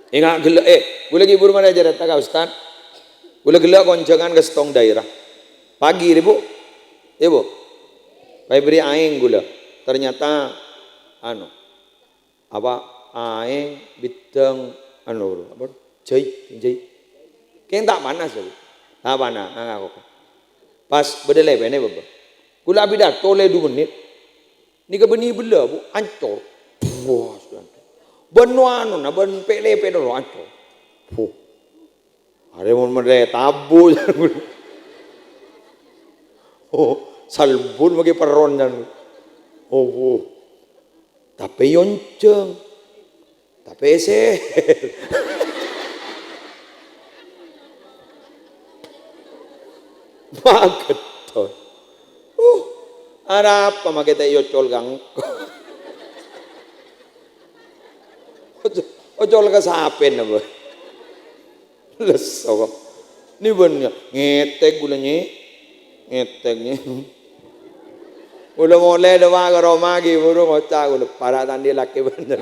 Ingat gelak gula gibur mana aja datang Ustaz. Gula gelak koncengan ke stong daerah. Pagi ibu, ibu, saya beri aing gula. Ternyata anu apa aing biteng anu apa jai. Keng tak panas lagi. Tak panas aku. Pas bedele bene bebe. Gula bidak tole 2 menit. Ni ke beni bela bu ancor. Wah, benuan na ben pele lo ancor. Puh. Are mon mere tabu. Oh, salbun bagi peron dan. Oh. Tapi yonceng. Tapi seher. Mageton. Ada apa makita yocol gang? Ocol ka sapen na ba? Leso. Ni bener ngetek gulanya. Ngeteknya. Udah mulai dewa ke Roma gitu buru ngocak udah para tandi laki bener.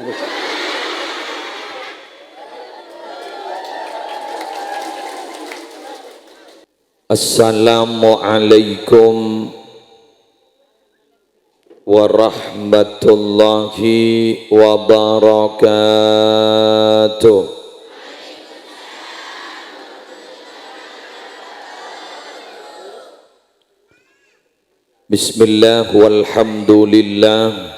Assalamualaikum warahmatullahi wabarakatuh. Bismillah walhamdulillah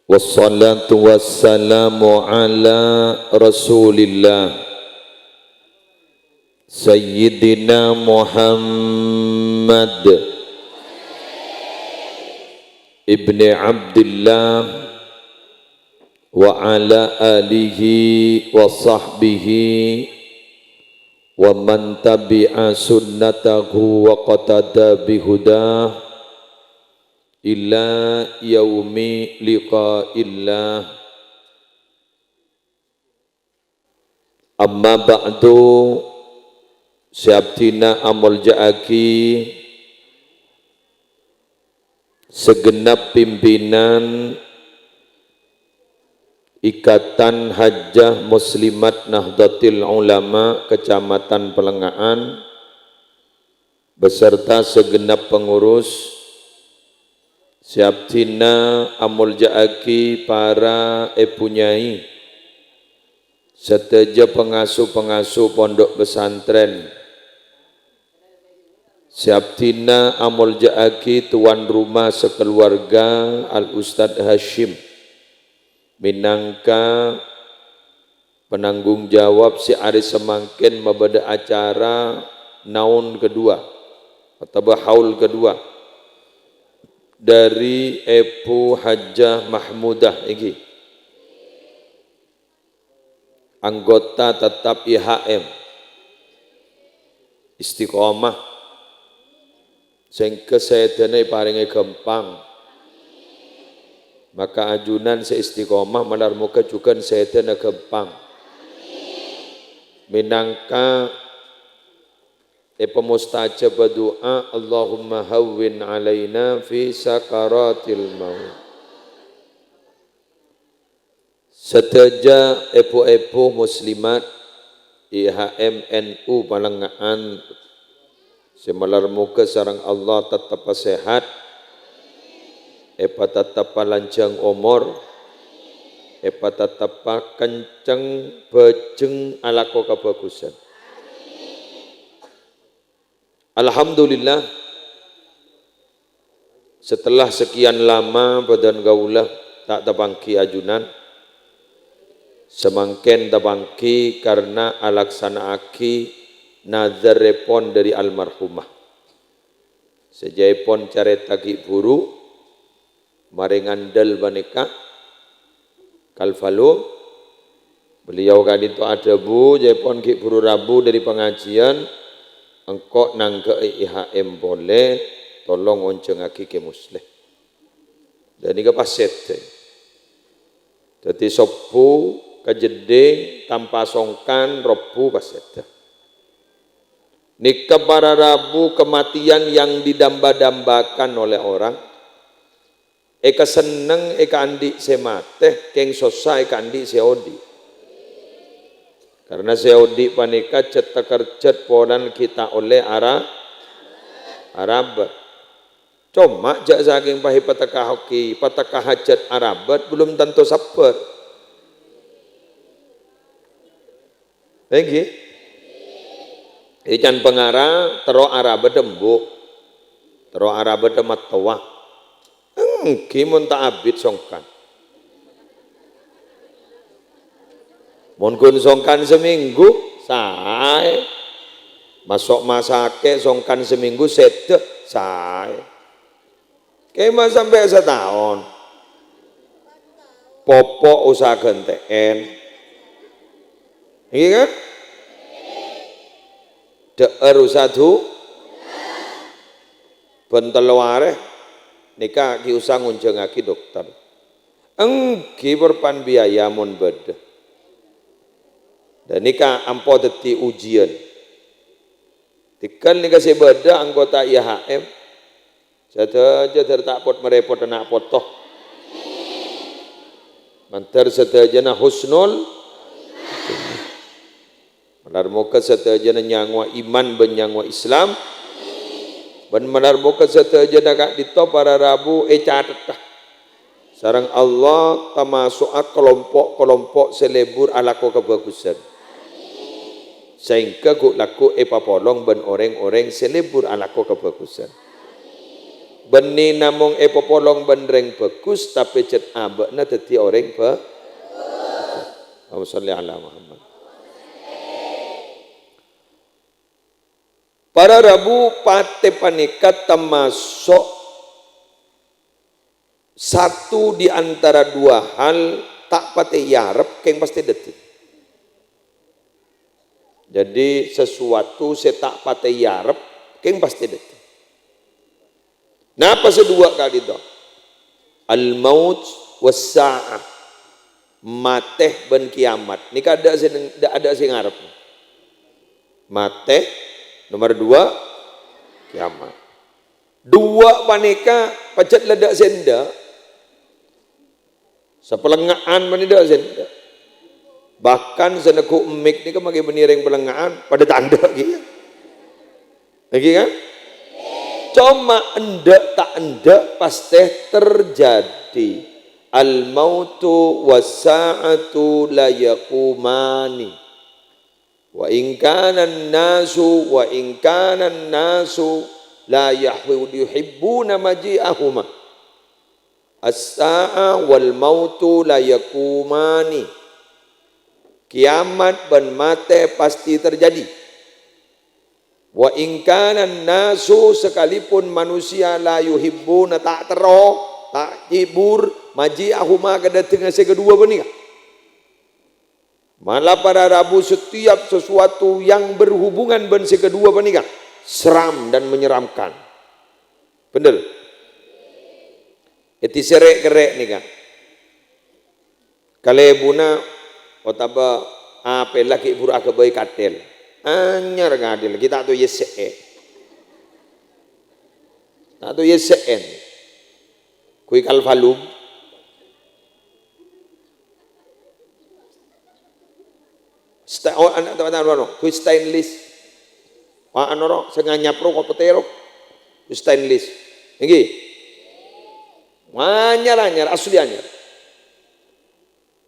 wassalatu wassalamu ala rasulillah Sayyidina Muhammad ibni Abdillah wa ala alihi wa sahbihi wa man tabi'a sunnatahu wa qatada bihudah ila yaumi liqa'illah. Amma ba'du, siaptina amul ja'aki segenap pimpinan Ikatan Hajjah Muslimat Nahdlatul Ulama Kecamatan Pelengahan beserta segenap pengurus, siaptina amul ja'aki para punyai seteja pengasuh-pengasuh pondok pesantren, siaptina amul ja'aki tuan rumah sekeluarga Al Ustadz Hashim minangka penanggung jawab si Ari semangkin membeda acara naun kedua atau haul kedua dari Epu Hajjah Mahmudah ini, anggota tetap IHM Istiqomah sing kesedene paringe gempang, maka ajunan seistiqomah malar muka juga sedene gempang minangka pemustajab doa Allahumma hawwin alaina fi sakaratil maut. Seteja epo-epo muslimat IHM NU Palengahan semalar muka sarang Allah tetap sehat, epa tetap lanjang umur, epa tetap kenceng bejeng alako kebagusan. Alhamdulillah, setelah sekian lama badan gaulah tak tabangki ajunan, semangken tabangki karena alaksanaaki nazar repon dari almarhumah. Sejaipun caret tagi buru, maringandel baneka kalfalo, beliau kan itu ada bu, jaipun ki buru rabu dari pengajian, engkau nangke IHM boleh, tolong oncengaki ke musleh. Dan ini kepaset. Jadi sopu kejede tanpa songkan robu paset. Nikah para rabu kematian yang didamba-dambakan oleh orang. Eka seneng eka andi semateh, keng sosa eka andi seodi. Karena Saudi panika cet tekercet podan kita oleh Arab. Cuma jak saking pahi pataka hoki, pataka hajat Arabat belum tentu sabar. Lagi, ikan pengarang tero Arabat dembuk, tero Arabat demat tawah. Kimun tak abid songkan. Mun kun songkan seminggu, say. Masuk masake songkan seminggu sedek, say. Kema sampai setahun. Popo usaha genteen. Iya kan? Deer usaha tu. Benteluare. Nika ki usah ngunjungake dokter. Engki berpan biaya mun beda. Dan nika ampo dadi ujian. Tikan nika sebeda anggota IHM. Sedaja tak pot merepot anak potoh. Mantar sedaja na husnul. Manar moga sedaja na nyangwa iman ben nyangwa Islam. Ben manar moga sedaja na kak dito para Rabu catat. Sarang Allah termasuk kelompok-kelompok selebur alako kebagusan. Sehingga ku laku papolong ben orang-orang selebur alako kebagusan. Beni namung popolong benreng bagus tapi cet abakna dadi orang Allahumma sholli ala Muhammad. Para Rabu pate panikat termasuk satu di antara dua hal tak pate yarep keng pasti detik. Jadi sesuatu saya tak pate yarep keng pasti detik. Napa sedua kali itu? Al-maut was-sa'ah. Mateh ben kiamat. Ini kada ada sing ngarep. Mateh nomor dua kiamat. Dua paneka pacet ledak senda. Sepelengaan manidak senda. Bahkan seneku emik ni kan bagi benireng pelengaan pada tanda gitu. Lagi kan? Cuma endak tak endak pasti terjadi. Al-mautu was-sa'atu la yaqumani. Wa in kana an-nasu la yuhibbuna maji'ahuma. As-sa'a wal mautu la yaqumani. Kiamat dan mati pasti terjadi. Wa in kana nasu sekalipun manusia la yuhibbuna tak tero tak hibur maji'ahuma kedatangan kedua benih. Malah para Rabu setiap sesuatu yang berhubungan dengan kedua benih seram dan menyeramkan. Benar? Eti serek-kerek nih kan. Kalebuna otaba apa lagi buruk kebaik katel. Anyar ngadil kita tu yes'e. Tak tu yes'en. Kui kalfalub. Anak teman-teman, kui stainless. Wah anoro senganya pro kopetero. Stainless. Nggih. Anyar asli anyar.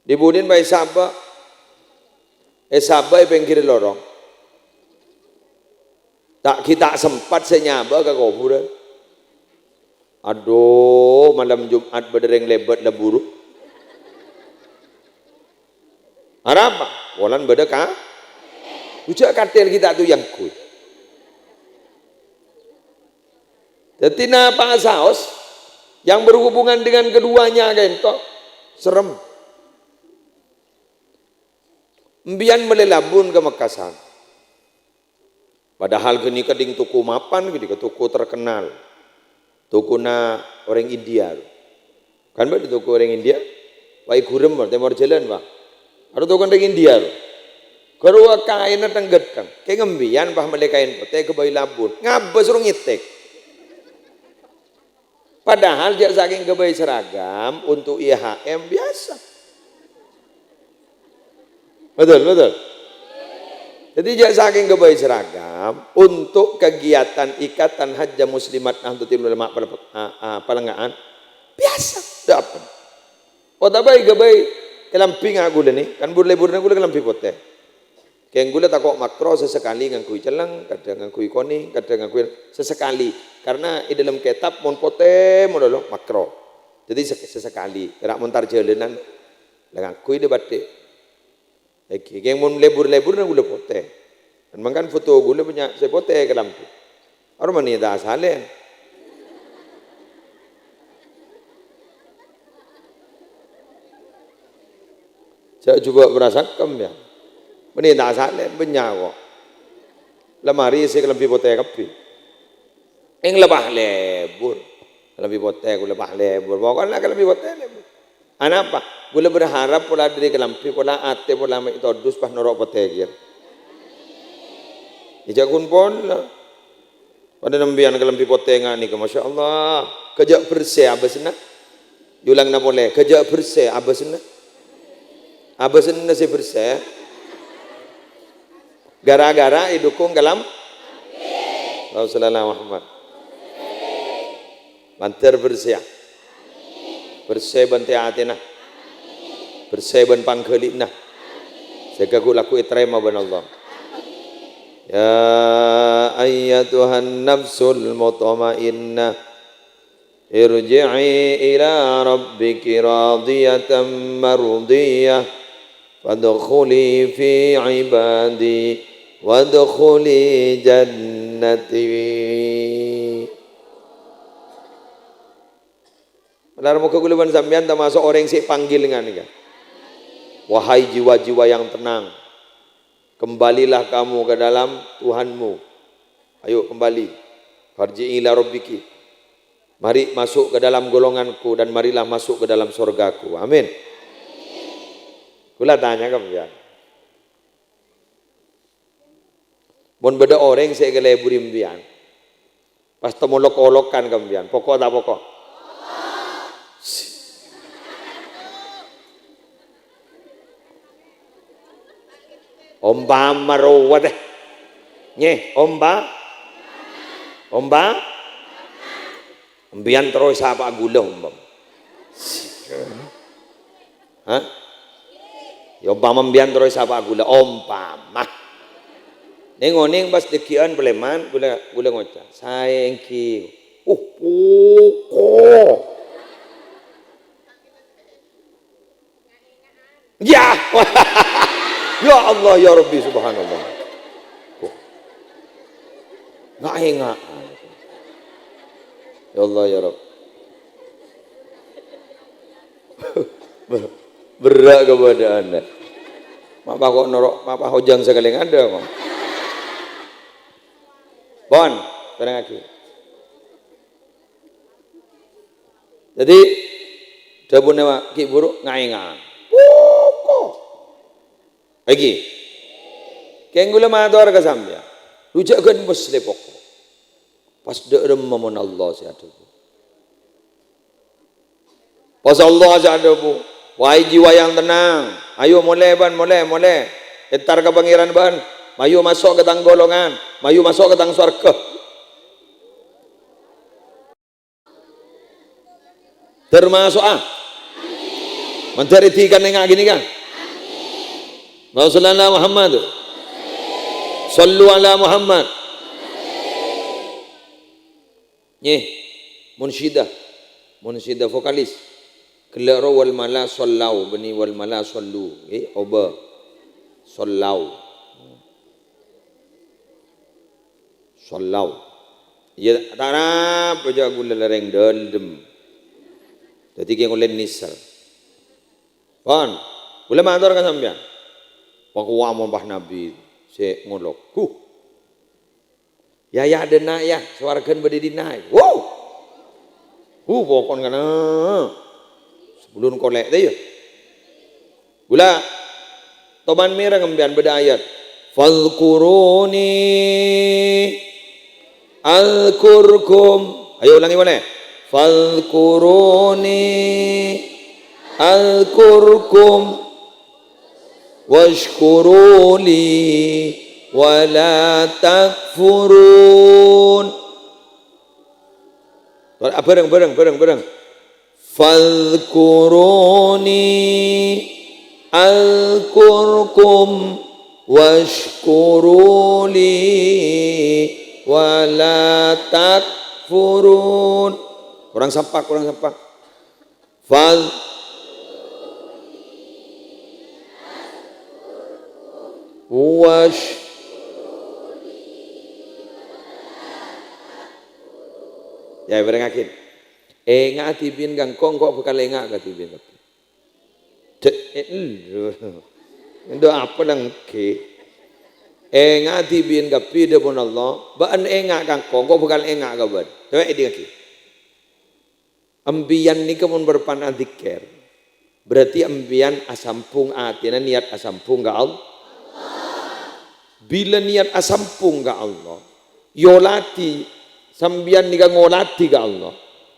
Dibunin bae sabak. Sabak pengkiri lorong. Tak kita sempat senyaba ke kuburan. Aduh, malam Jumat berdereng lebat leburu. Apa? Walan bedeka. Ujak katil kita tu yang kuy. Jadi napa saos yang berhubungan dengan keduanya gentok serem. Mbian melelabun ke Makassar. Padahal gini keding tuku mapan, gini ke tuku terkenal. Tuku na orang India. Kan di tuku orang India? Wai gurem, temor jalan pak. Ada tuku orang India. Kerua kain tengget kan. Kayak ngembian bah melekain pete ke bayi labun. Ngabes urung ngitek. Padahal dia saking ke bayi seragam untuk IHM biasa. Betul. Jadi jak saking kebaik seragam untuk kegiatan ikatan Haja Muslimat Nahdlatul Ulama Palengaan biasa dapat. Oh tapi kebaik kelamping aku ni kan burle-burle aku kelampi pote. Keng gula takok makro sesekali ngangkui celang, kadang ngangkui koni, kadang ngangkui sesekali. Karena di dalam kitab mon pote mon lho makro. Jadi sesekali, gerak montar jalanan ngangkui de batik. Oke, keng mon lebur-lebur na gula pote. Dan makan foto gula punya sepote kelampi. Orang mana dah asale. Saya coba merasakan ya. Ini tak salah banyak kok. Lemari saya kelampi pote kapi. Eng lebah lebur. Kelampi pote aku lebah lebur. Pokoknya kelampi pote lebur. Apa? Gula berharap pula dari kelampi pula ate pula mai todus pas norok pote kir. Ijakun pun lah. Pada nambian kelampi pote ngani ke Masya Allah. Kejak bersih abasna. Yulang na boleh. Kejak bersih abasna. Abasna si bersih. Gara-gara idukung kalam Rasulullah Muhammad banter bersih bersih banti atina bersih ban pangkelina sehingga ku laku itrema ban Allah ya ayyatuhan nafsul mutmainnah irji'i ila rabbiki radiyatan mardiyah fadkhuli fi ibadi wadkhuli jannati. Benar muka guluban sampean termasuk orang yang si panggil dengan ni kan. Wahai jiwa-jiwa yang tenang, kembalilah kamu ke dalam Tuhanmu. Ayo kembali. Farji'i ila rabbiki. Mari masuk ke dalam golonganku dan marilah masuk ke dalam surgaku. Amin. Kula tanya kamu. Bon beda orang saya gele burim bian. Pas temu olok-olokan kambian. Pokok tak pokok. Omba maruwat deh. Nye, omba. Ambian terus apa gula omba. Hah? Ya omba ambian terus apa gula omba mah. Nengoning pas dekian beleman gula ngocah sayangki poko ya ya Allah ya Rabbi subhanallah enggak ya Allah ya Rabb berat kepada anda Mapa kok norok mapa hojang sekali ada kok Bon, barang lagi. Jadi, dabun nama ki buruk ngaingan. Poko. Lagi. Kenggula mator ke sambil. Rujakkan muslim poko. Pas derem mamon Allah si adubu. Pas Allah si adubu. Wahai jiwa yang tenang. Ayo mulai ban, mulai. Entar ke pangeran ban. Mayu masuk ke tang golongan, mayu masuk ke tang surga. Termasuk mencari tikan yang gini kan? Rasulullah Muhammad. Sallu ala Muhammad. Nih, munsyidah vokalis. Kelaro wal mala sallau, bani wal mala sallu. Oba sallau. Sallau. Ya tarap aja gula lereng dendem. Jadi keng ulen nisal. Pan, gula mantor kan sampean. Pakwa mon bah Nabi se ngolok. Ya dena ya, swargan bade dinai. Wow. Pokon kana. Sebelum kolek teh ya. Gula toban merah ngembian beda ayat. Fadhkuruni Al-Qurkum. Ayo ulangi mana? Fadhkuruni Al-Qurkum washkuruli wala takfurun. Bareng. Fadhkuruni alkurkum washkuruli wala takfurun. Kurang sapa. Wash. Ya berengakin. Ngati bin kang kong kok bakal engak kati bin. Ndo apa nang ke. Ngati bin kapi de pun Allah. Baan engak kang kong kok bakal engak kabar. Coba ini kaki. Ambian ni kamun berpan dzikir. Berarti ambian asampung atina niat asampung ga Allah. Bila niat asampung ga Allah, yolati sambian nika ngolati ga Allah,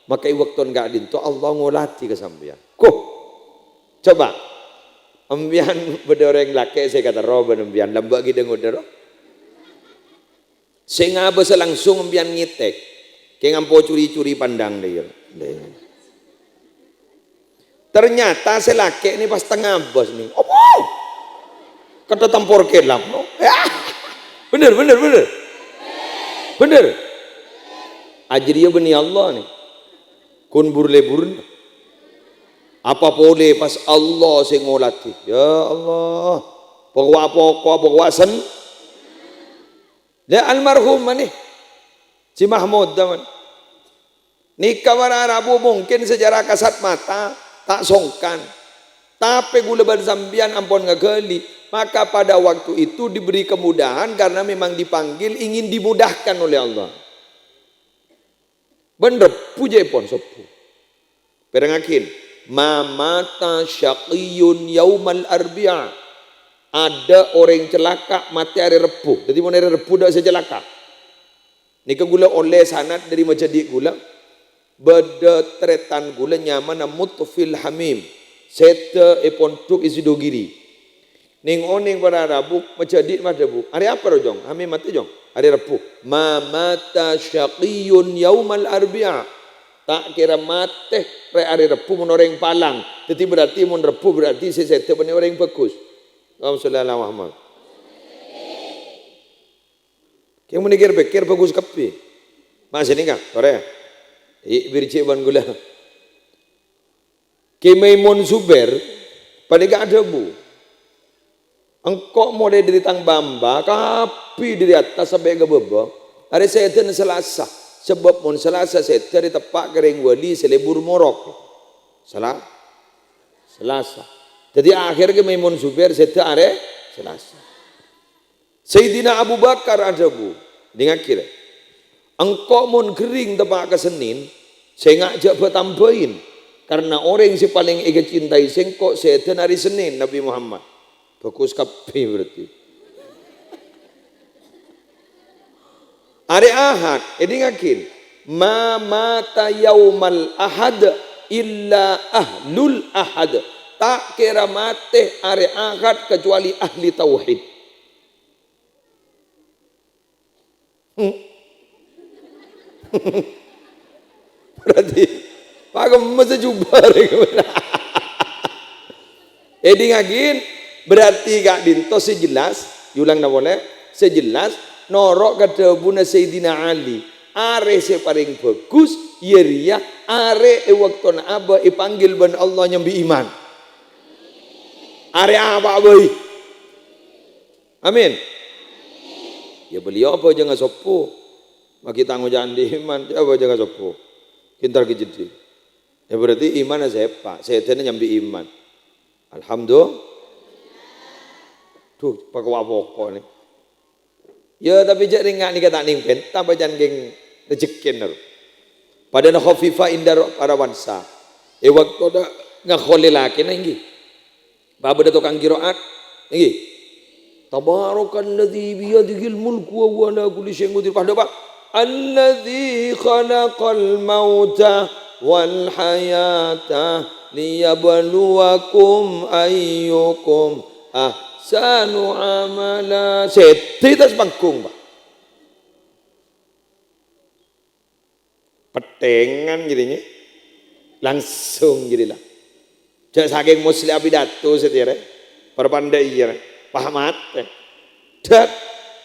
maka iwakton ga dinto Allah ngolati ke sambian. Coba ambian bedoreng laki saya kata roh ambian lambak kita ngudero. Saya ngabas langsung ambian ngitek, kayak ngampo curi-curi pandang dia. Ternyata selaki ini pas tengah bos nih. Kata tampor kelam, no? Bener. Ajriya bani Allah nih. Kun burle. Apa boleh pas Allah sing ngolati. Ya Allah. Pokok sen. Ya almarhum nih. Si Mahmud teman. Nikah Arabu mungkin sejarah kasat mata tak songkan. Tapi gula bersambian ampun ngageli. Maka pada waktu itu diberi kemudahan karena memang dipanggil ingin dimudahkan oleh Allah. Bener puja pun sepuh. Perengakin. Mamata syaqiyun yaumal arbi'a. Ada orang celaka mati hari Rebu. Jadi mana hari Rebu dah secelaka. Nika gula oleh sanad dari majadik gula. Beda tretan gula nyaman mutfil hamim. Sete epon tuk isi dogiri. Ning oning para Rabu majadik mah debu. Hari apa rojong? Hamim mati jong. Hari Rebu. Mamata syaqiyun yaumal arbi'a. Tak kira mati re hari Rebu mun orang palang. Jadi berarti mun Rebu berarti sesete bani orang bagus. Allahumma Muhammad. Yang menikir bekir bagus kapi. Masih nikah, Korea. Birci ban gula. Kimaimun Zubair pada gak ada bu. Engkau mulai dari tang bamba, kapi dari atas sampai ke bawah. Hari setan Selasa, sebab mun Selasa setan di tepak kering wali selebur morok. Selasa. Jadi akhirnya Maimun Zubair setan hari Selasa. Sayyidina Abu Bakar ada bu. Dengar kira. Engkau mun kering tepak ke Senin, saya ngajak bertambahin. Karena orang yang paling ega cintai sengkok setan hari Senin Nabi Muhammad. Bagus kapi berarti. Hari Ahad, ini ngakin. Ma mata yaumal ahad illa ahlul ahad. Tak kira mati hari Ahad kecuali ahli tauhid. Berarti pakai masa jubah. Ini ngakin. Berarti gak dinto sejelas, yulang na boleh, sejelas norok kata buna Sayyidina Ali. Are se paling bagus, yeria are waktu na aba ipanggil ban Allah nyambi iman. Are apa boy? Amin. Ya beliau apa jangan sopo. Maki tanggung jangan di iman, apa jangan sopo. Kintar kejadi. Ya berarti iman sepa, setan nyambi iman. Alhamdulillah. Tuh pakai wapoko nih. Ya tapi jadi nggak nih kata nih pen, tapi jangan geng rejekin ner. Pada nak khafifah indar para wansa. Waktu ada nggak kholi laki nenggi. Bapak ada tukang kiroat, nenggi. Tabarakalladzi biyadihil mulku wa huwa ala kulli syai'in qadir. Pada pak. Alladzi khalaqal mauta wal hayata liyabluwakum ayyukum ahsanu amala. Seti tas pangkung Pak. Petengan jadinya. Langsung jadilah. Jangan saking muslim pidato setira. Perpandai ya. Pahamat. Dak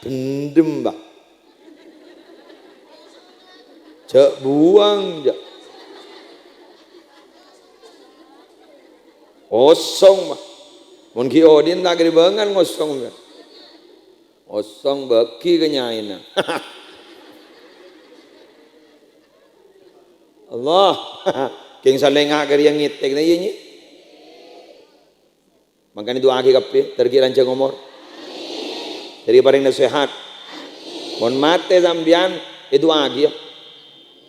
bendem Pak. Cek buang jak. Kosong Pak. Mun ki odin tak keribangan kosong Pak. Kosong baki kenyaina. Allah. King salengah kari yang ngitek na iya. Makanya doa ki kape tergi rancang umur. Dari paling nasihat. Mon mate zambian itu agi ya.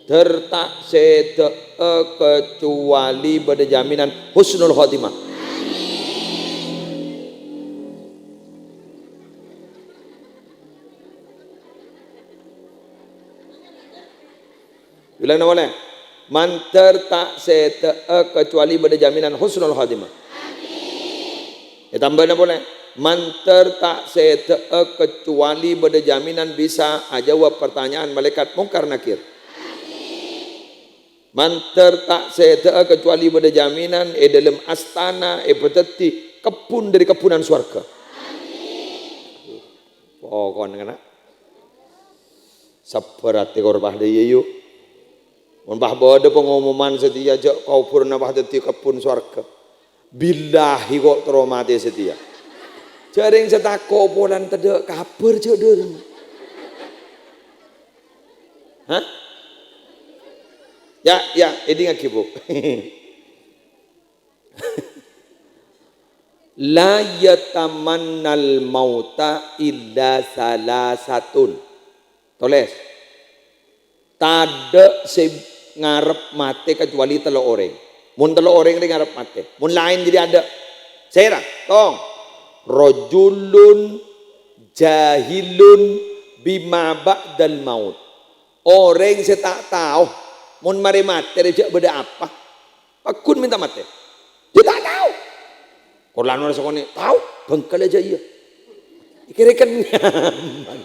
Tertak sete kecuali pada jaminan husnul khotimah. Bilang nama boleh? Man tertak sete kecuali pada jaminan husnul khotimah. Ya tambahnya boleh? Man tertak sete kecuali pada jaminan bisa jawab pertanyaan malaikat mungkar nakir. Manter tak saya kecuali pada jaminan dalam astana peteti kebun dari kebunan surga. Pokoknya kena seperti korban dia yuk. Mbah ada pengumuman setia jak kau purna bah teti kebun surga. Billahi kok traumati setia. Jaring setako polan tedek kabar jak dulu. Hah? Ya, ini ngaki bu. La yatamannal mauta illa salasatun. Tulis. Tada se ngarep mate kecuali telo orang. Mun telo orang ini ngarep mate. Mun lain jadi ada. Saya tong. Rojulun jahilun bima ba'dal maut. Orang saya tak tahu. Mun mari mati dia beda apa? Akun minta mati. Dia tak tahu. Quran orang sekali tahu bengkal aja iya. Ikirakan nyaman.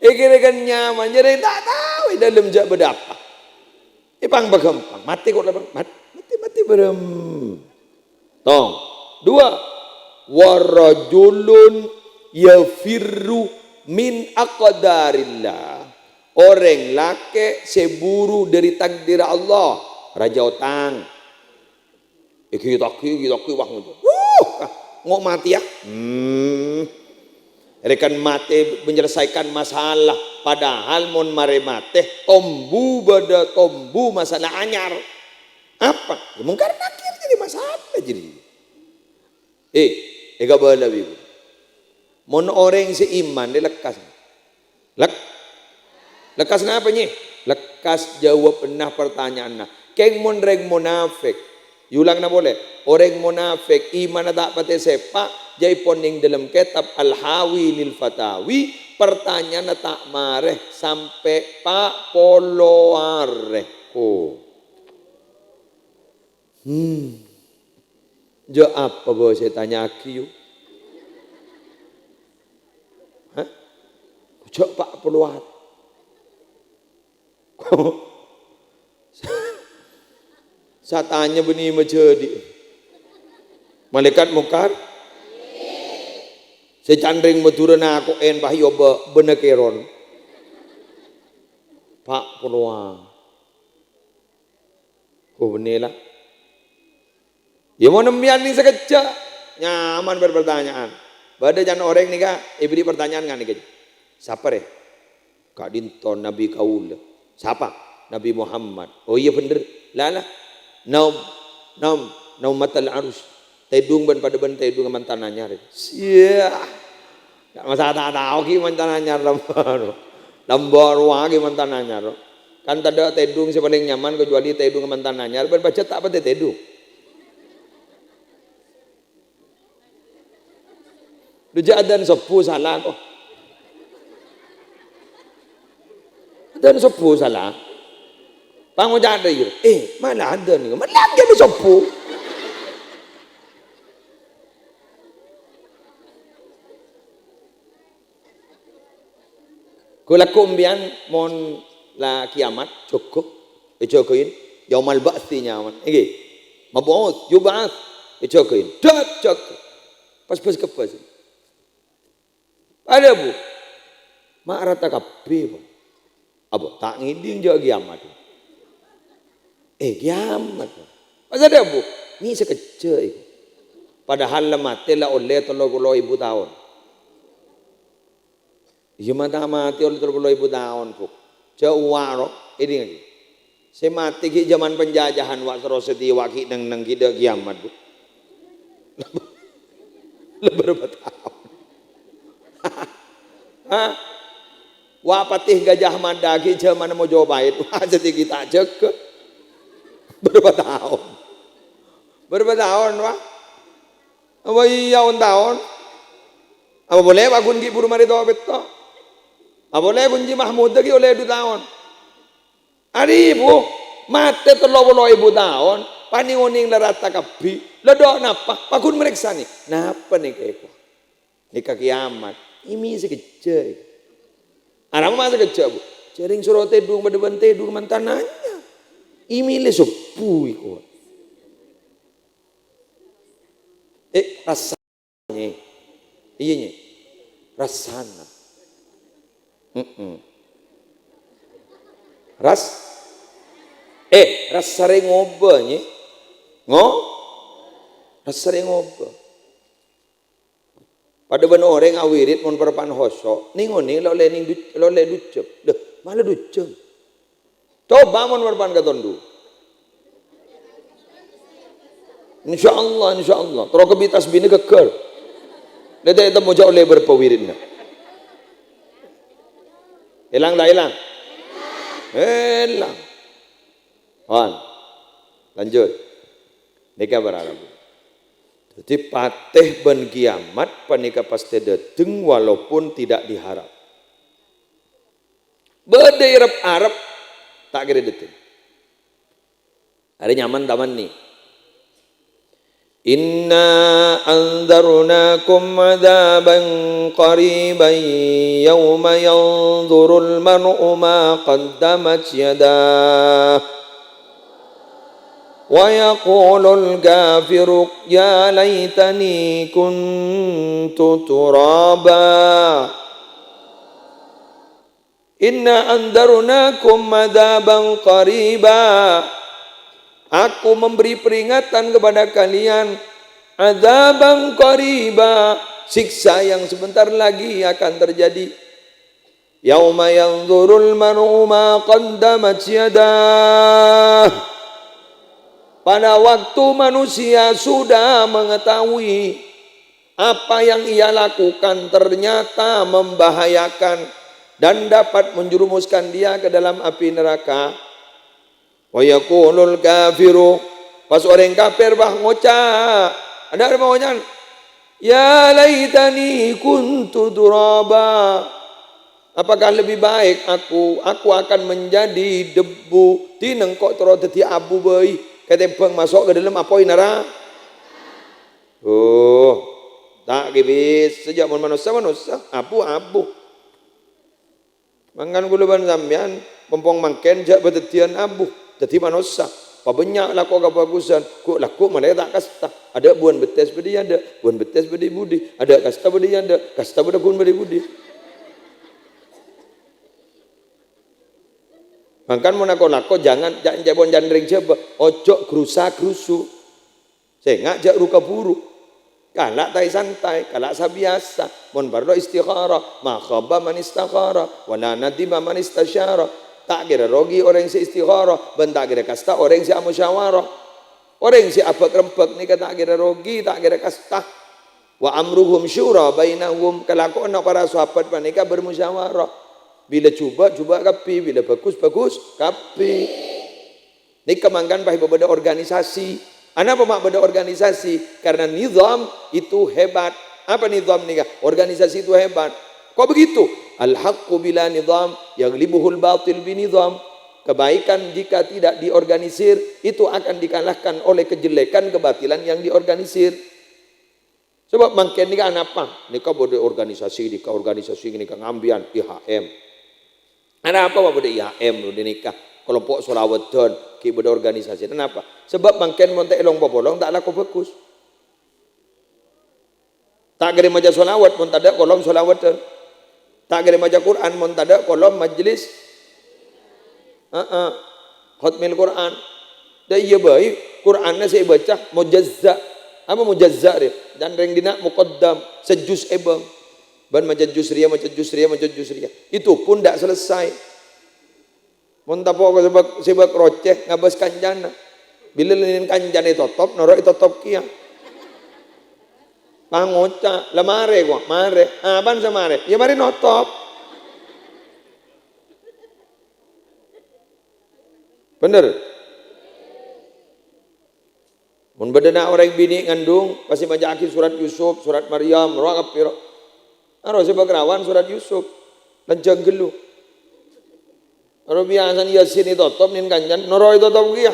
Ikirakan nyaman jadi tak tahu dalam jak beda apa. Ipang bagampang mati kok lah mati berem. Tong. Dua. Warajulun yafirru min aqdarillah. Orang laki seburu dari takdir Allah. Raja utang. Kita wah ngok mati ya. Rekan mati menyelesaikan masalah. Padahal mon mare mati tombu bada tombu masalah anyar. Apa? Ya, mungkin nakir jadi masalah jadi. Ega bala bibu. Mon orang seiman dia lekas. Lekas ngapa nih? Lekas jawab pernah pertanyaan nah. Keng mon reng munafik. Yulang na boleh. Orang munafik iman tak pati sepa. Jai poning dalam kitab Al-Hawi lil Fatawi. Pertanyaan tak mareh sampai pak poloare. Jo apa bos saya tanya akiu? Hah? Jo pak poloare. Saya tanya benih menjadi malaikat mungkar. Saya candring meturun aku bahyo benekeron. Pak peluang. Benihlah. Ya mau nembian nih sekejap. Nyaman berpertanyaan. Pada jangan orang nih kak. Beri pertanyaan kan nih. Siapa deh? Kak Dinton Nabi Kaul. Siapa? Nabi Muhammad. Oh iya bener. Lala. Naum matal arus. Tedung ban pada ban tedung mantan anyar. Sia. Gak masa tak tahu ki mantan anyar lambar wagi mantan anyar. Kan tada tedung si paling nyaman kecuali tedung mantan anyar. Berbaca tak apa tedung. Dujak dan sepuh salah kok. Dan sepuh salah. Pang mau cari gitu. Mana ada nih? Mana lagi ada sepuh? Kula kumbian mon la kiamat cukup jokoin yaumal ba'tsi nyaman iki mab'uts yub'ats jokoin dat cok pas kepas ada bu mak rata kabeh bu apa tak ngiding jo kiamat kiamat pas ada bu ni sekecil padahal mati lah oleh 30.000 tahun. Ya mati oleh 30.000 tahun bu. Jauh ini lagi. Saya mati ki zaman penjajahan wak seroseti waki neng kita kiamat bu. Berapa tahun? Hah? Wak patih Gajah Mada ki zaman mau jawab bait. Wah jadi kita cek berapa tahun? Berapa tahun wah? Apa iya tahun? Apa boleh bakun ki buru mari tawa beto? Apa boleh kunci Mahmud lagi oleh 2 tahun? Ari ibu mati 30.000 tahun, paningoning larata kabi, ledok napa? Bakun meriksa nih, napa nih keko? Nikah kiamat, ini sekecil. Anak masa kecil bu, jaring suruh tedung berdeban tedung mantananya, ini le sepuh iko. Rasanya, iya nih, rasana. Ras sering ngoba nih, ras sering ngoba. Pada benar orang awirit mon perpan hoso, ningoni lo le ducep, deh malah ducep. Coba mon perpan katondu. Insya Allah. Terus kebitas bini keker. Dede itu mau jauh lebar pewiritnya. Hilang dah hilang. Hilang. Lanjut. Nikah berharap. Jadi patih ben kiamat panika pasti dateng walaupun tidak diharap. Berde Arab tak kira dateng. Ada nyaman taman nih. Inna anzarnakum adaban qariban yawma yanzurul mar'u ma qaddamat yadah wa yaqulul kafiru ya laitani kuntu turaba. Inna anzarnakum adaban qariba. Aku memberi peringatan kepada kalian adzabang qariba, siksa yang sebentar lagi akan terjadi. Yauma yanzurul mar'u ma qaddamat yadah. Pada waktu manusia sudah mengetahui apa yang ia lakukan ternyata membahayakan dan dapat menjerumuskan dia ke dalam api neraka. Wa yaqulul kafiru, pas orang kafir bah ngocak, ada maunya ya laitani kuntu turaba. Apakah lebih baik aku akan menjadi debu tineng kok terus dadi abu bae ketebang masuk ke dalam apoi neraka. Tak kibis sejak manusia abu mangan kuluban sampean pompong mangken jak betetian abu. Jadi manusia, pabanyak laku kebagusan, kok laku mereka tak kasta. Ada buan betes bedi ada, buan betes bedi budi, ada kasta bedi ada, kasta bedi buan bedi budi. Makan monako jangan ring coba, ojo gerusa-gerusu. Saya ngajak ruka buru. Kalak tai santai, kalak sabiasa. Mon bardo istikharah, ma khaba man istakhara, wala nadima man istasyara. Tak kira rogi orang si istikharah, ben tak kira kasta orang si musyawarah. Orang si apa kerempek ni tak kira rogi, tak kira kasta. Wa amruhum syura bainahum, kelakuan para sahabat mereka bermusyawarah. Bila cuba kapi, bila bagus kapi. Ni kemangkan pai berbeda organisasi. Ana pemak beda organisasi karena nizam itu hebat. Apa nizam ni? Organisasi itu hebat. Kok begitu? Al-haqqu bila nizam yaglibuhul batil binizam. Kebaikan jika tidak diorganisir itu akan dikalahkan oleh kejelekan kebatilan yang diorganisir. Sebab mungkin ni kan apa? Ni kau boleh organisasi, ni kau ngambian IHM. Ada apa Pak Bude IAM lu nikah kelompok Solawedan ki berorganisasi. Kenapa? Sebab bangken monte elong popolong tak laku bagus. Tak gede maja solawat pun tak ada kolom solawatan. Tak gede maja Quran pun tak ada kolom majlis. Khutmil Quran. Dan iya baik Qurannya saya baca mujazza. Apa mujazza dia? Dan ring dina muqaddam sejus ebang. Ban macam jus ria. Itu pun tidak selesai. Montapo sebab roceh ngabas kanjana. Bila linin kanjana itu top, norok itu top kia. Pangoca, lemare gua, mare. Ban semare. Ya mari notop. Bener. Mun bedena orang bini ngandung pasti baca akhir surat Yusuf, surat Maryam, roh kapiro. Aro sebab rawan surat Yusuf. Lancang gelu. Aro biasa Yasin itu top nin kanjan, noro itu top kia.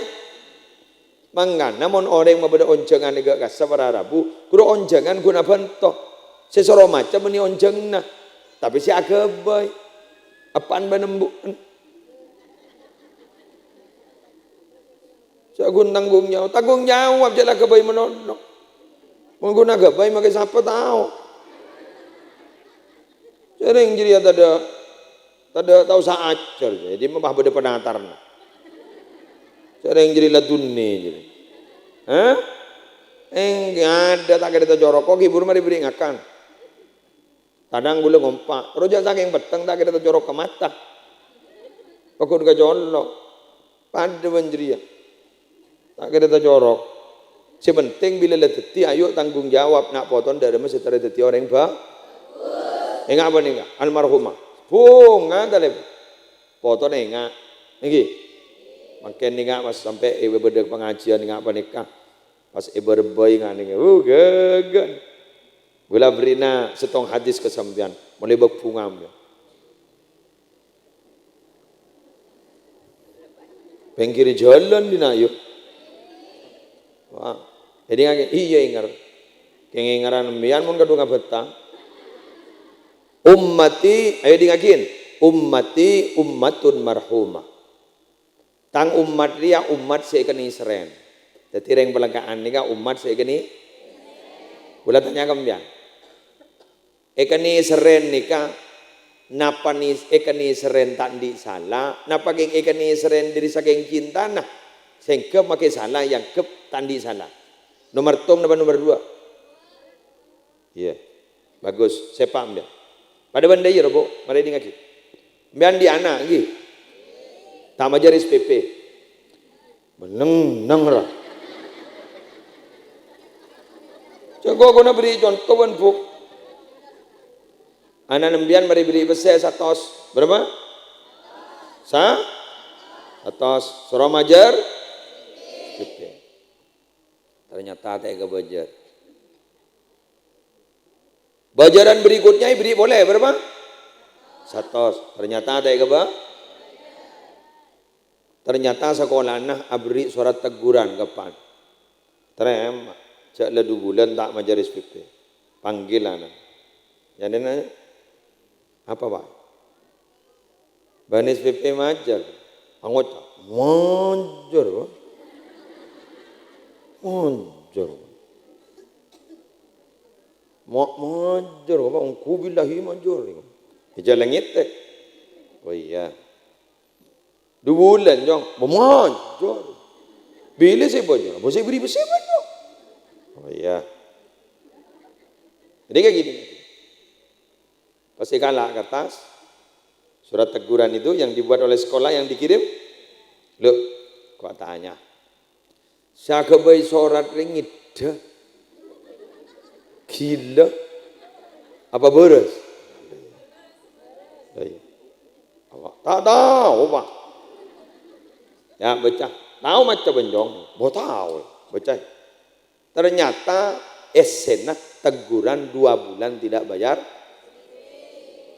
Mangana mon orang mabeda oncengan ega kasa para Rabu, kudu oncengan guna bentok. Sesoro macam meni onjengna. Tapi si agabay. Apaan benembukan? Sagun tanggung jawab jala gabay menodok. Mun guna gabay makai siapa tahu. Sering jadi tada tahu saat jadi mah beda penatarna. Sering jadi ladunni jadi. Enggak ada tak ada jorok kok hibur mari beri ngakan. Kadang gula ngompak, roja saking peteng tak ada jorok ke mata. Pakun ka jolok. Pada banjria. Tak ada jorok. Sepenting bila leteti ayo tanggung jawab nak poton dari masih terleteti orang enggak apa nih enggak almarhumah. Bunga dalem. Poton enggak. Niki. Makin enggak mas sampai ibu bedek pengajian enggak apa nikah. Pas ibu berboy enggak nih. Gagan. Gula berina setong hadis kesampian. Mulai bak pungam. Pengkiri jalan dina yuk. Wah, jadi ngake iya ingar, kengengaran mian mun kadung betang. Ummati, ayo dingakin, ummati ummatun marhumah. Tang umat dia umat seekeni seren. Jadi reng pelengkaan nika umat seekeni. Kula tanya kambian. Ekeni seren nika napa ni ekeni seren tak di salah, napa geng ekeni seren diri saking cinta nah. Sehingga makai salah yang kep tandi salah. Nomor tom nomor 2. Iya. Bagus, saya paham dia. Pada benda ya robo, mari di ngaki. Mbian di anak lagi. Tak majaris PP. Meneng ra. Jago guna beri contoh ban buk. Anak nembian mari beri besar satos. Berapa? Satos. Surah majar. Ternyata tega bajar. Bajaran berikutnya beri boleh berapa? 100. Ternyata tega ba? Ternyata sekolahnya abri surat teguran kapan? Terima. Cak le 2 bulan tak majaris PP. Panggilan. Jadi nanya apa Pak? Banis PP majar. Anggota majar Pak. Majar. Majar Pak. Engkau billahi majar. Hijau langit teh. Oh iya. 2 bulan jong. Majar. Bila saya bajar. Saya beri besar banyak. Oh iya. Jadi kayak gini. Pasti kalah kertas. Surat teguran itu yang dibuat oleh sekolah yang dikirim. Loh, kok tanya. Saya kebayi surat ringit. Gila. Apa beres? Tak tahu Pak. Ya baca. Tahu macam benjong. Mau tahu. Baca. Ternyata esena teguran 2 bulan tidak bayar.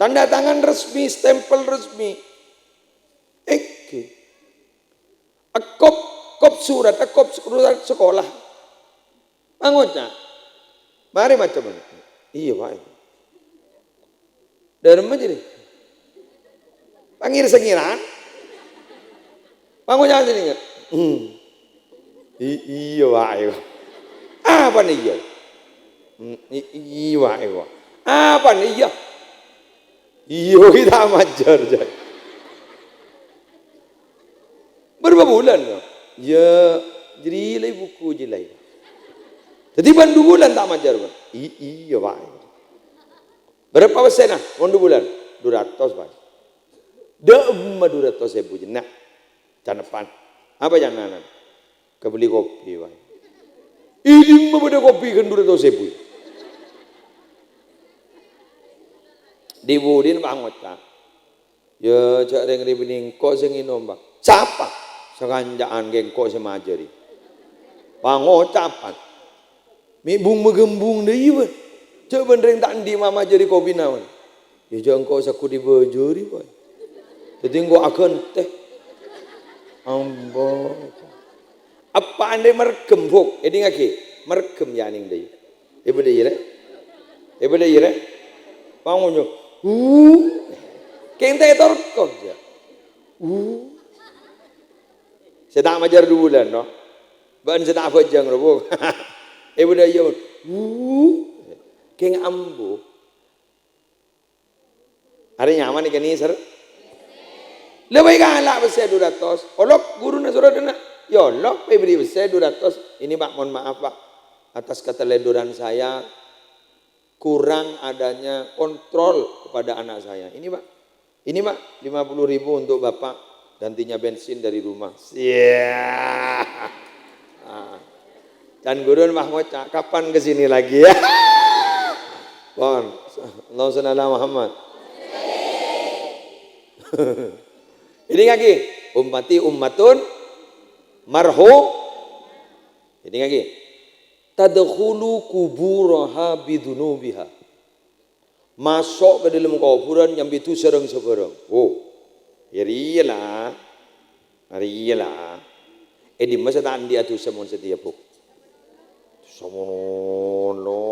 Tanda tangan resmi, stempel resmi. Kop surat sekolah. Anggota. Mari macam mana? Iya Pak. Dari mana jadi? Pangir sengiran. Pangu jangan sini. Iya wae. Apa nih iya? Iya wae. Apa nih iya? Iya kita majar. Berapa bulan? Ya, jadi lagi buku jelai. Jadi bandu bulan tak majar. Iya wae. Berapa persen nah? Bandu bulan? 200 Pak. Dah 200.000 jenak. Canepan. Apa jangan? Kebeli kopi wae. Ini mah pada kopi kan 200.000. Dibudin Bang Ocak. Ya cak reng ribening kok sing inom Bang. Siapa? Sekanjaan geng kok semajari. Bang Ocapan. Mi bung megembung deui we. Cak benereng tak di mama jadi kopi naon. Ya jangan kok saku dibejuri wae. Jadi engko akan teh. Ambo. Apa ande mergem fok? Edi ngake mergem yaning deui. Ibu deui re. Ibu deui re. Pangunyo. Kente torkok ya. Saya majar 2 bulan no. Ban saya tak bajang robo. Ibu deui yo. Keng ambo. Hari nyaman ikan ini ser. Lebih galak besar 200. Olok guru na surat na. Ya olok beri besar 200. Ini Pak mohon maaf Pak atas keteledoran saya kurang adanya kontrol kepada anak saya. Ini Pak. Ini Pak 50.000 untuk Bapak gantinya bensin dari rumah. Siap. Dan guru Pak Moca kapan kesini lagi ya? Bon, Allahumma shalli ala Muhammad. Ini lagi ummati ummatun marhu. Ini lagi tadkhulu kuburaha bidunubiha. Masuk ke dalam kuburan yang itu sereng-sereng. Oh, iyalah. Iyalah. Di masa tak dia tu semua setiap buk. Semono.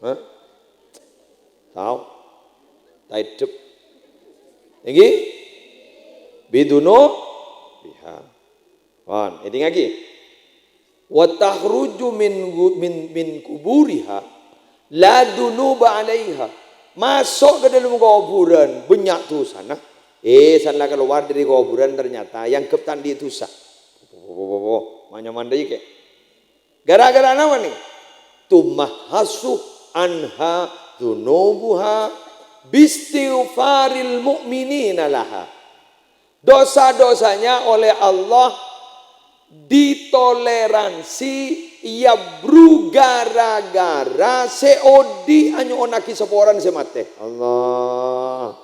Hah? Tahu? Taidep. Lagi? Biduno biha. Wan, ini lagi. Wa takhruju min kuburiha la dunuba 'alaiha. Masuk ke dalam kuburan banyak dosa nah. Sana keluar dari kuburan ternyata yang ketandi dosa. Manya mandai ke. Gara-gara apa nih? Tumahasu anha dunubuha bistighfaril mu'minina laha. Dosa-dosanya oleh Allah ditoleransi ya bru gara-gara seodi anyo onaki seporan semate. Allah.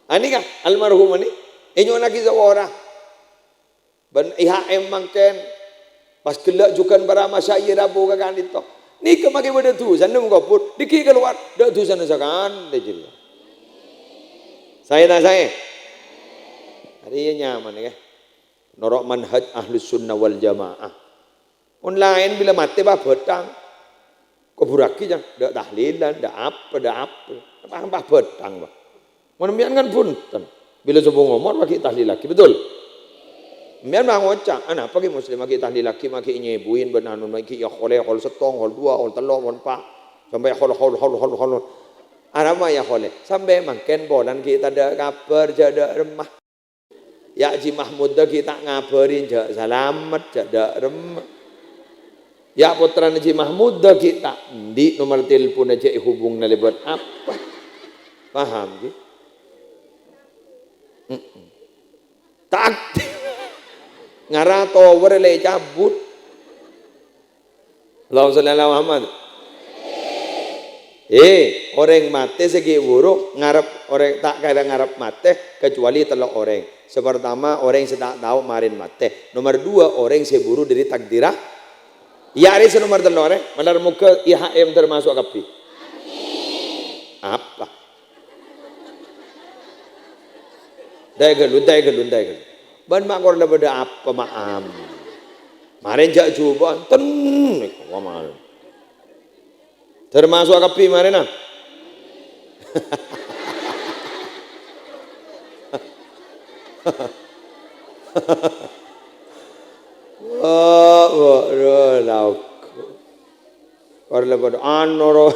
Ani kan almarhum ani enyo onaki seporan. Ben IHM mangken pas gelak jukan para masyayir abu kakan itu. Ni kemaki pada tu sana mengkopur diki keluar dak tu sana sakan dejil. Saya tak saya. Hari nyaman ya. Norok manhaj ahlus sunnah wal jamaah. Online bila mati bah betang. Kuburaki jang, dak tahlilan, dak apa. Apa betang bah. Menemian kan punten. Bila coba ngomong pakai tahlil lagi, betul? Mian bang ngocak, anak pakai muslim pakai tahlil lagi, pakai nyebuin benanun, pakai ya khole, khol setong, khol dua, khol telur, khol empat, sampai khol. Arab ya khole, sampai makan bolan kita ada kabar jada remah. Ya Haji Mahmud dah kita ngabarin jak selamat jak remah. Ya putra Haji Mahmud dah kita di nomor telepon aja hubung nalibat apa? Paham gitu? Tak ngara tower le cabut. Allahumma shalli ala Muhammad. Orang mati segi buruk ngarep orang tak kaya ngarep mati kecuali telok orang. Pertama orang yang tidak tahu marin mati. Nomor 2 orang yang seburu dari takdirah. Ya hari nomor 3 orang malar muka IHM termasuk kapi. Apa? Dai gelun. Ban makor dah beda apa maam. Marin jak coba ten mal. Termasuk kapi marin ah. Oh, lau. Kalau anoro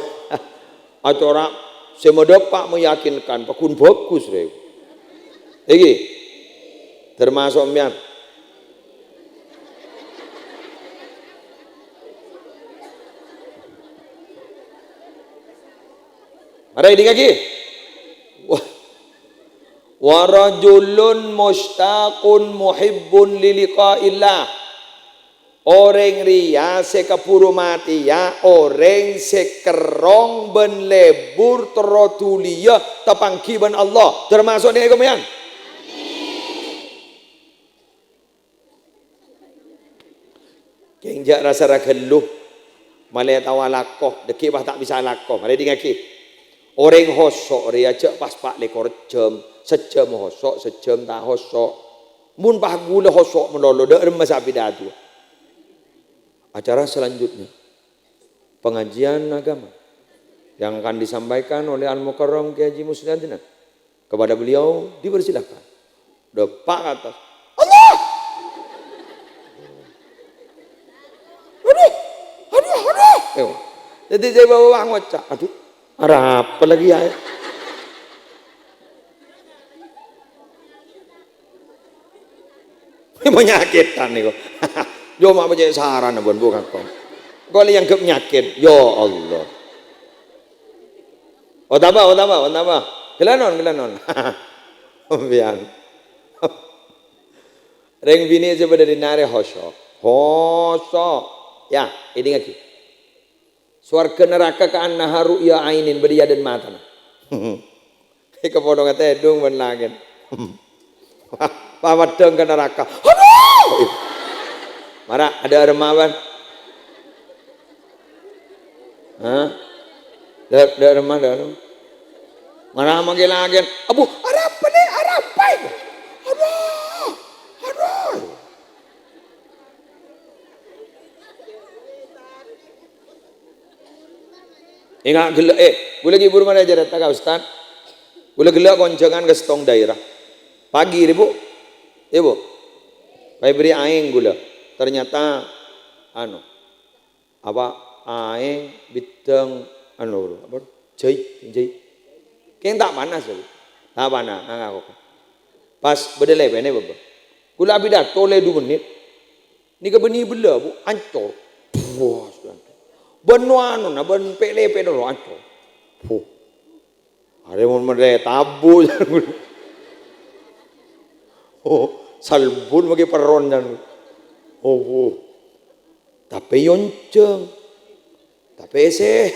acara semoga meyakinkan pakun bagus deh. Iki termasuk mian. Ada ini lagi. Warajulun mustaqun muhibbun liliqaillah. Orang ria sekapuru mati ya orang sekerong ben lebur terotulia tapangki ben Allah termasuk ni kemudian. Kenjak rasa rageluh malai tawa lakoh deki bah tak bisa lakoh malai dingaki. Orang hosok ria cek pas pak lekor jam sejam hosok sejam tak hosok mun bah gula hosok melolo dak remas abidatu. Acara selanjutnya pengajian agama yang akan disampaikan oleh Al-Mukarram Kiai Haji Musliadina. Kepada beliau dipersilahkan. Depak ke atas. Allah! Aduh. Jadi saya bawa ngocak. Aduh, arah apa lagi ya? Ini menyakitkan nih kok. Yo mak baca saran abon bukan kau. Kau yang kepenyakit. Ya Allah. Oh tambah. Kelanon. Biar. Reng bini sebenarnya nare hosok. Ya, ini lagi. Suarga neraka ke annaharu ya ainin beria dan mata. Ika podong kata edung ben langit. Pamat deng ke neraka. Aduh! Marah ada remawan. Hah? Ada remawan. Marah manggil lagi. Abu, ada apa nih? Ada apa itu? Aduh. Ingat gila, boleh gibur mana aja datang kau Ustaz? Boleh gila koncengan ke stong daerah. Pagi ibu, ibu, saya beri aing gula. Ternyata apa aing bidang apa jai kayak tak panas lagi tak panas aku pas bedelai bene baba gula bidah tole 2 menit ni ke beni bela bu ancor puas benuan na ben pele lo ancor ada mon mere tabu salbun bagi peron dan tapi yonceng, tapi seher.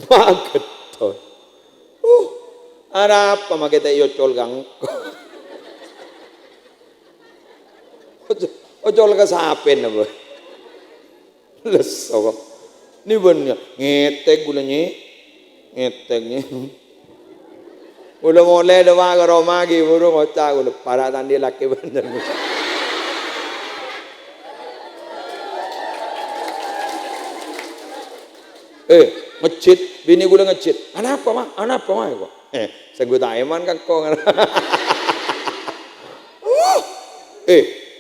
Mageton. Ada apa makita yocol gang? Ocol ka sapen na ba? Lesok. Ni bener ngetek gulanya, ngeteknya. Udah mulai dewa ke Roma ki burung ngocak udah para tandi laki bener. Ngecit bini gue ngecit. Anak apa mah kok. Seguta eman kan kok.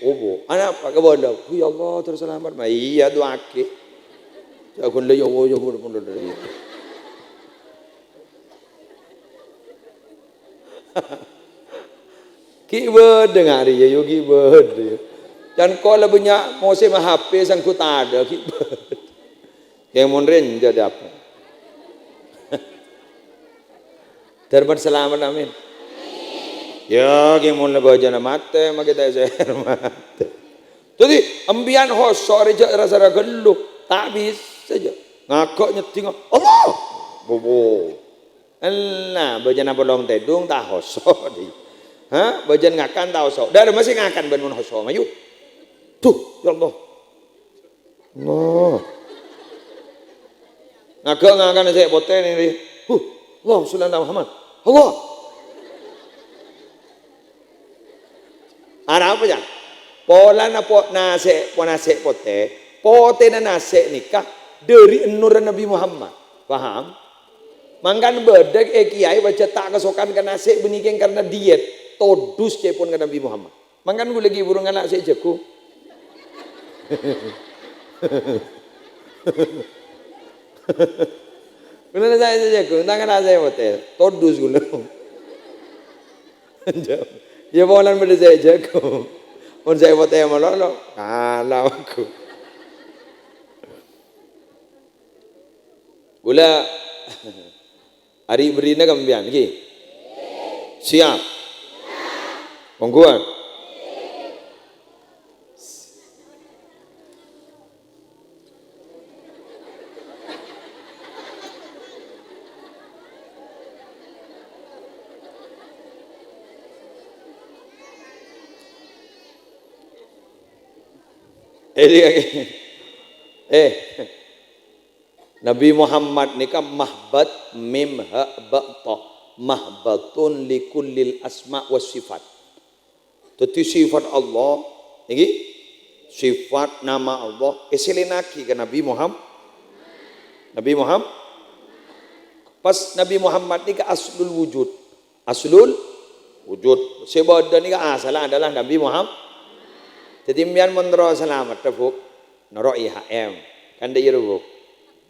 Obo, anak apa kebodoh. Ya Allah terus selamat. Iya doake. Jagon le ya Allah pun Keyboard dengar ya yo keyboard. Dan kalau punya mau sama HP sangkut ada keyboard. Yang monren jadi apa? Terbat selamat amin. Ya yang mon baca mate makita saya mate. Jadi ambian hosor aja rasa geluh tak bisa saja. Ngakak nyeting Allah. Bobo. Allah, bajan apa long tedung tak hosok di, bajan ngakan tak hosok, dari masih ngakan benun hosok, mayu, tuh, ya Allah, ngakan saya poten ini, Allah, Rasulullah Muhammad, Allah, ada apa ya? Pola nase pote na nase nikah dari nur Nabi Muhammad, paham? Mangkan bedek kiai baca tak kesokan kena sik benikeng karena diet. Todus cepon ke Nabi Muhammad. Mangkan gue lagi burung anak sik jago. Bener saya jago, tangan saya hotel. Todus gue. Ya bolan beda saya jago. Mun saya hotel malah kalah aku. Gula hari berina kambian ki. Siap. Mongguan. Nabi Muhammad ni kan mahbat mim ha ba ta mahbatun likullil asma was sifat. Tetapi sifat Allah ini sifat nama Allah eselenaki ke Nabi Muhammad. Nabi Muhammad pas Nabi Muhammad ni ke aslul wujud. Aslul wujud. Sebab ni ke asal adalah Nabi Muhammad. Jadi mian menro selamat tebuk noro IHM kan dia rubuk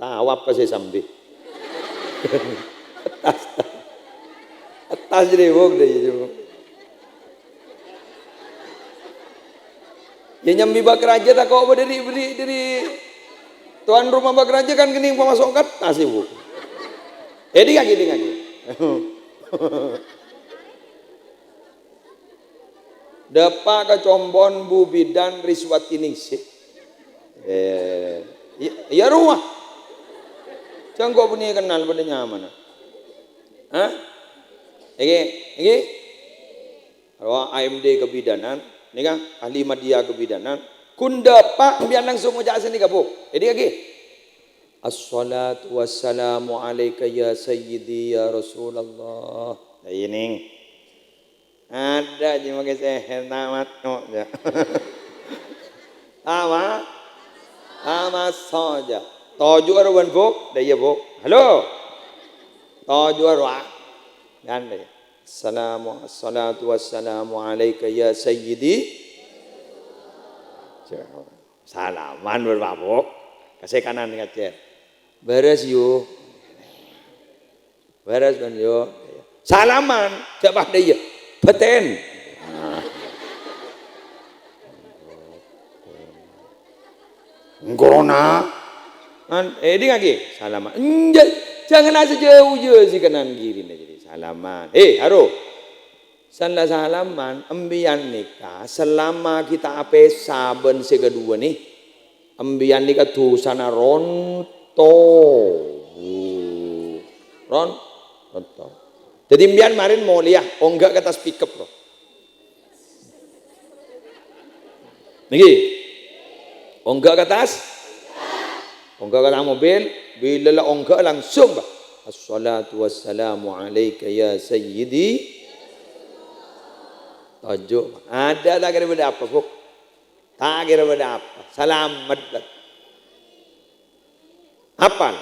tahu apa sih sambil atas jadi rubuk dia rubuk ya nyambi bak raja tak kau berdiri tuan rumah bak raja kan gini pemasok kat tas ibu di kaki Depak kecombon bu bidan riswati ningsih. Ya rumah. Jangan kau punya kenal pada nyaman. Hah? Iki. Kalau AMD kebidanan, ni kan ahli media kebidanan. Kun depak biar langsung ucap sini kapuk. Jadi lagi. Assalatu wassalamu alaika ya sayyidi ya Rasulullah. Ini. Ada je pakai seher tamat no ya. Ama saja. Toju arwan bok, dia bok. Halo. Toju arwa. Kan dia. Assalatu wassalamu alaika ya sayyidi. Salaman berbabok. Kasih kanan ngacer. Beres yo. Beres kan yo. Salaman, siapa dia? Beten. Corona. Di kaki. Salaman. Jangan aja jauh-jauh sih kanan kiri jadi salaman. Haro. Sanda salaman ambian nikah selama kita ape saben segedua nih. Ambian nikah tuh sana ronto. Ronto. Jadi mbian marin mau lihat, enggak kata speak up bro. Niki, enggak ke atas, enggak kata mobil, bila lah enggak langsung bah. Assalatu wassalamu alaika ya sayyidi. Tajuk, ada tak kira benda apa buk? Tak kira benda apa, selamat. Apal,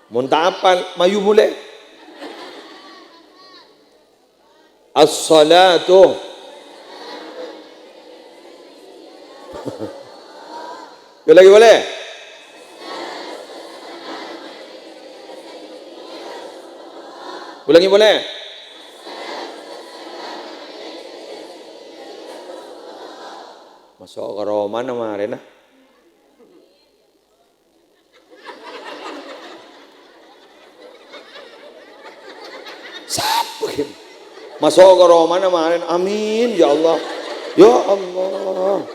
muntah apal, mayu mulai. As-salatu lagi boleh? Ulangi boleh? Masuk ke Roma kemarin nah. Siapa gitu? Masuk ke Roma kemarin, amin ya Allah, ya Allah.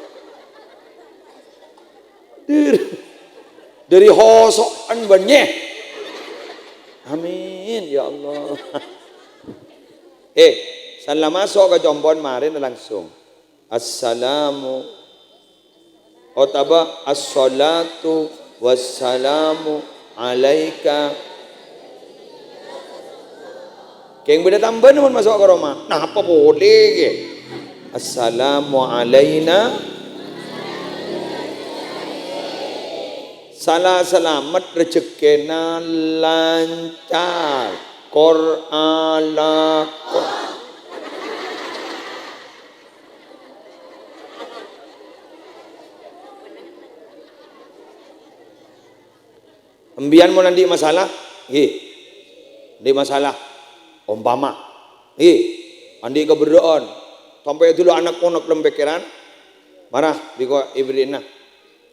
Dari hosokan banyak, amin ya Allah. Salah masuk ke Jombon kemarin langsung. Assalamu, otaba assalatu wassalamu alaika. Keng beda tambah namun masuk ke Roma. Nah apa boleh ke? Assalamu alaina salah selamat rezekina lancar. Qur'ala Embian mau nanti masalah, di masalah, umpama, andi keberdoan, sampai dulu anak ponak dalam pikiran, marah, biko ibrina,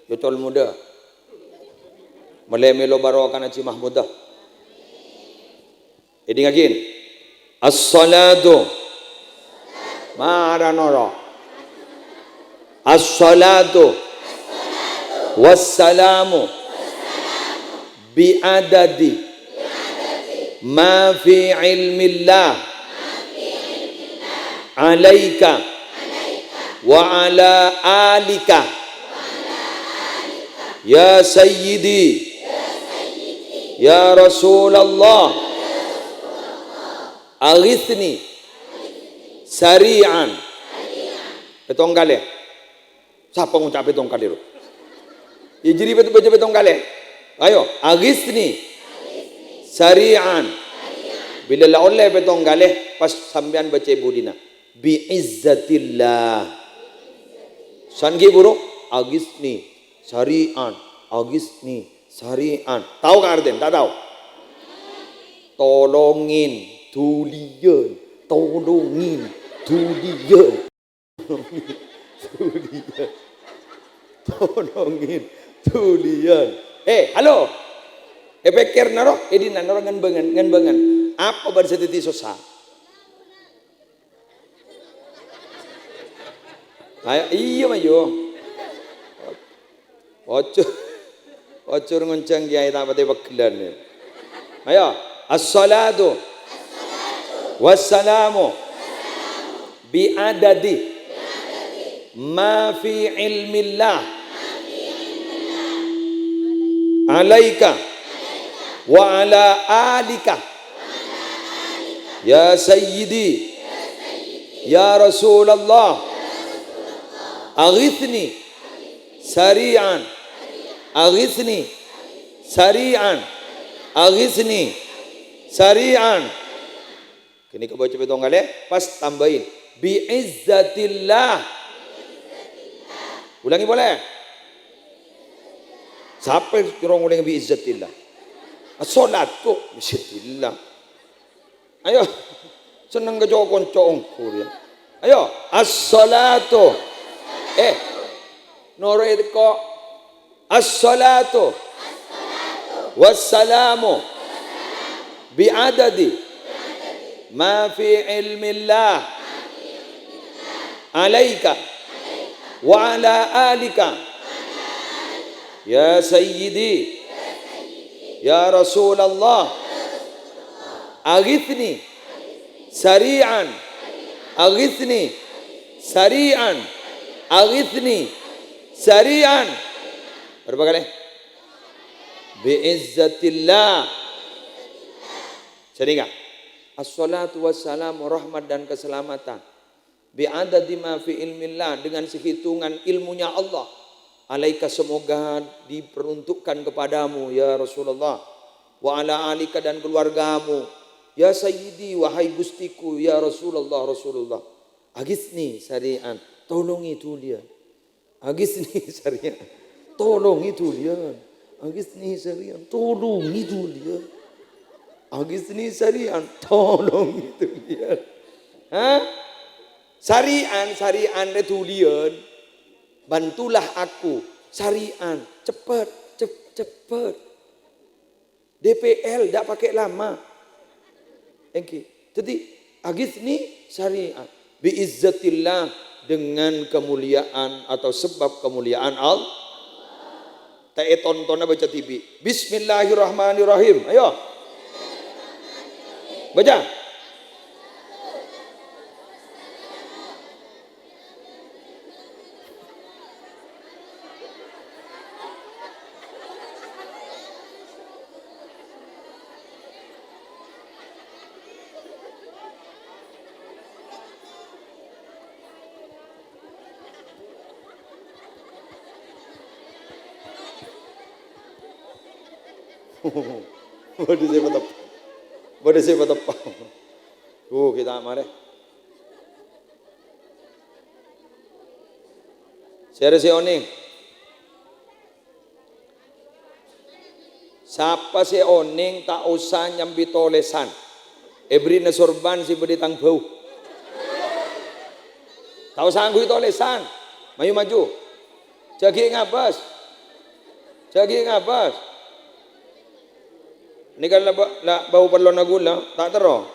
yutol muda, melemelo barokan aci mahmudah. Jadi ngagin, as-salatu, maranoro, as-salatu, wassalamu, bi'adadi ma fi ilmillah alaika wa ala alika ya sayyidi ya Rasulullah aghithni sari'an petong kali siapa ngucap petong kali ro jadi baca petong kali ayo aghithni sari'an bila la oleh petong kali pas sampean baca budina bi izzatillah sangi buruk aghithni sari'an aghithni sari'an tahu kan artinya tak tahu tolongin tulian tolongin tulian tolongin tulian halo pikir naro ini naro ngan apa bersetiti susah ayo iya mayo ocur ngoncang kiai tak pati bagelan ayo as-salatu wassalamu bi'adadi ma fi ilmillah alaika wa ala alika ya sayyidi ya Rasulullah aghithni sari'an aghithni sari'an aghithni sari'an kini kebaca betong kali pas tambahin bi izzatillah ulangi boleh sampai kurang ulang bi izzatillah as-salatu bi izzatillah ayo seneng ke jokon congkur ya ayo as-salatu noro itu kok as-salatu wassalamu bi'adadi ma fi ilmillah alaika wa ala alika ya sayyidi ya Rasulullah aghithni sari'an aghithni sari'an aghithni sari'an berapa kali bi'izzatillah sering enggak as-salatu wassalamu rahmat dan keselamatan bi'adadi ma fi ilmillah dengan sehitungan ilmunya Allah alaika semoga diperuntukkan kepadamu ya Rasulullah wa ala alika dan keluargamu ya sayyidi wahai gustiku ya Rasulullah aghithni sari'an tolongi tulian aghithni sari'an tolongi tulian aghithni sari'an tolongi tulian aghithni sari'an tolongi tulian sari'an tulian bantulah aku sarian cepat DPL tidak pakai lama jadi aghithni sarian biizzatillah dengan kemuliaan atau sebab kemuliaan Allah tontonnya baca TV bismillahirrahmanirrahim ayo baca Bodi saya patap. Bodi saya patap. Kita mare. Saya si oning. Siapa si oning tak usah nyambi tolesan. Ebri na sorban si beditang bau. Tak usah anggu tolesan. Mayu maju. Jagi ngabas. Jagi ngabas. Ini kan lah bau perlu nagula, tak terong.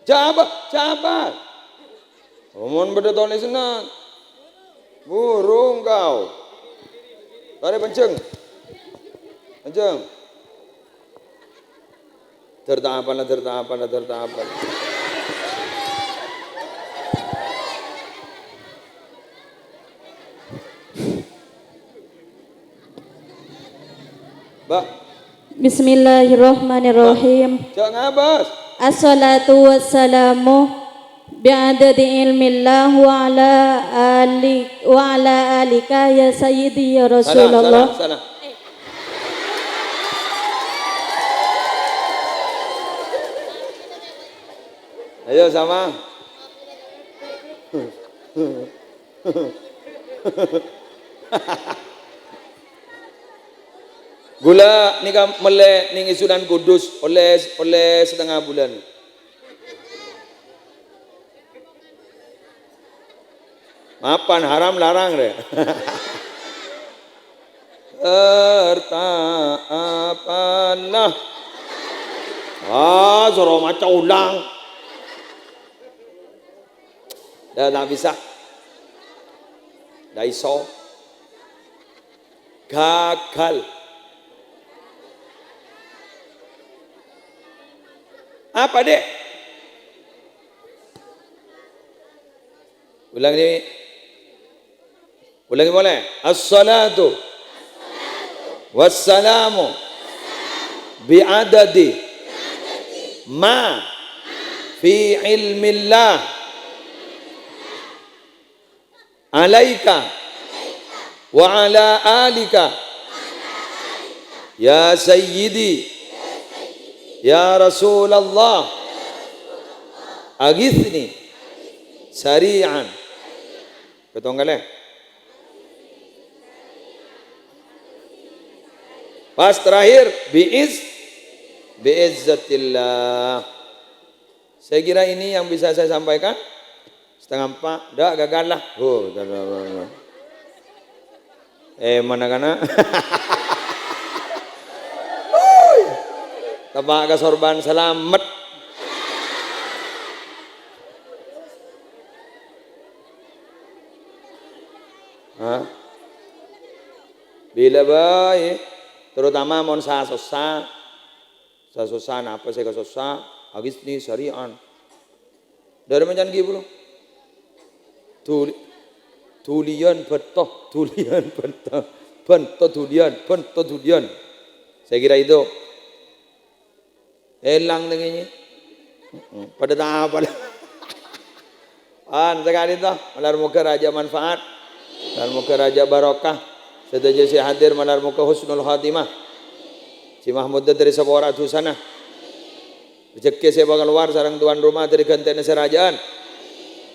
Jabat. Omon beda tolesan. Burung kau. Tarik penceng. Tertahapan. Mbak. Bismillahirrahmanirrahim. Jangan ngabas. Assalatu wassalamu bi'adadi ilmillah wa ala alika ya sayyidi ya Rasulullah. Sana. Ayo sama. Gula ni ka mele ning isudan kudus oleh setengah bulan. Mapan haram larang re. Tertahapanlah. Suruh macam ulang. Dah tak bisa. Dah iso. Gagal. Apa dek? Ulangi boleh? As-salatu wassalamu bi'adadi ma fi ilmillah alaika wa ala alika ya sayyidi ya Rasulullah agithni sari'an. Betul enggak? Pas terakhir biizzatillah. Saya kira ini yang bisa saya sampaikan. Setengah 4, dah gagal lah. Mana kana? Tabak ke sorban selamat. Bila baik, terutama mon sasosa apa saya kasosa, agis ni syari'an. Dari macam ni bro. Tulian betoh, tulian. Saya kira itu. Elang dengannya. Pada tahap apa? Sekali itu, malar muka raja manfaat, malar muka raja barokah. Sedaja si hadir malar muka husnul khatimah. Si Mahmud dari sebuah ratu sana. Rezeki saya bakal keluar sarang tuan rumah dari ganteng serajaan.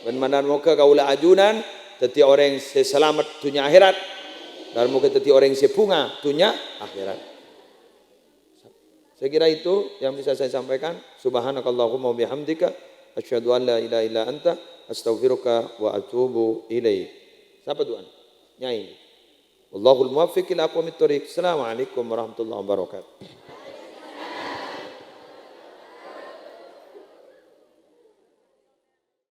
Dan malar muka kaulah ajunan, teti orang selamat dunia akhirat. Dan muka teti orang sepunga dunia akhirat. Saya kira itu yang bisa saya sampaikan. Subhanakallahumma bihamdika asyhadu an la ilaha illa anta astaghfiruka wa atubu ilaik. Siapa tuan? Nyai. Wallahul muwaffiq ila aqwamit thoriq. Assalamualaikum warahmatullahi wabarakatuh.